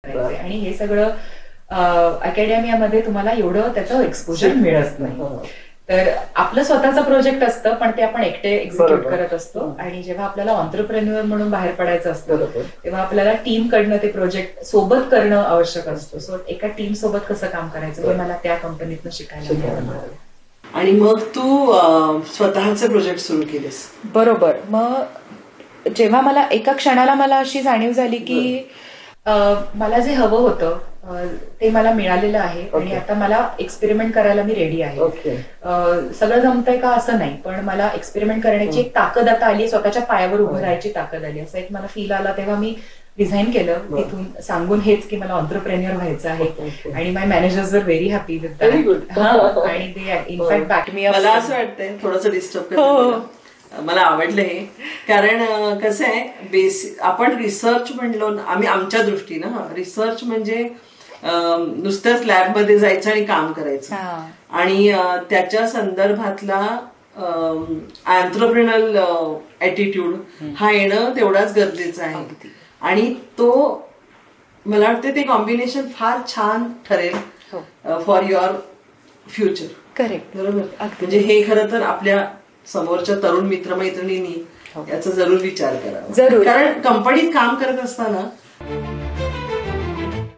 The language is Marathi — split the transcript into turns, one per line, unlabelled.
करायचे आणि हे सगळं अकॅडमियामध्ये तुम्हाला एवढं त्याचं एक्सपोजर मिळत नाही. तर आपलं स्वतःचं प्रोजेक्ट असतं पण ते आपण एकटे एक्झिक्यूट करत असतो आणि जेव्हा आपल्याला ऑन्ट्रप्रेन्युअर म्हणून बाहेर पडायचं असतं तेव्हा आपल्याला टीम कडनं ते प्रोजेक्ट सोबत करणं आवश्यक असतं. सो एका टीम सोबत कसं काम करायचं हे मला त्या कंपनीतनं शिकायला मिळालं.
आणि मग तू स्वतःचे प्रोजेक्ट सुरू केलेस.
बरोबर. मग जेव्हा मला एका क्षणाला मला अशी जाणीव झाली की मला जे हवं होतं ते मला मिळालेलं आहे आणि आता मला एक्सपेरिमेंट करायला मी रेडी आहे. सगळं जमतंय का असं नाही पण मला एक्सपेरिमेंट करण्याची एक ताकद आता आली, स्वतःच्या पायावर उभं राहायची ताकद आली, असं एक मला फील आला. तेव्हा मी डिझाईन केलं तिथून सांगून हेच की मला ऑन्ट्रप्रेन्युअर व्हायचं आहे आणि my managers were very happy with that. आणि ते इनफॅक्ट बॅक मी
मला असं वाटतंय थोडंसं डिस्टर्ब करतो. मला आवडलं हे कारण कसं आहे बेसिक आपण रिसर्च म्हणलो आम्ही आमच्या दृष्टीनं रिसर्च म्हणजे नुसत्याच लॅबमध्ये जायचं आणि काम करायचं आणि त्याच्या संदर्भातला एंटरप्रेन्युअल ऍटिट्यूड हा येणं तेवढाच गरजेचं आहे आणि तो मला वाटतं ते कॉम्बिनेशन फार छान ठरेल फॉर युअर फ्युचर.
करेक्ट.
बरोबर. म्हणजे हे खरं तर आपल्या समोरच्या तरुण मित्रमैत्रिणींनी याचा जरूर विचार करावा. कारण कंपनीत काम करत असताना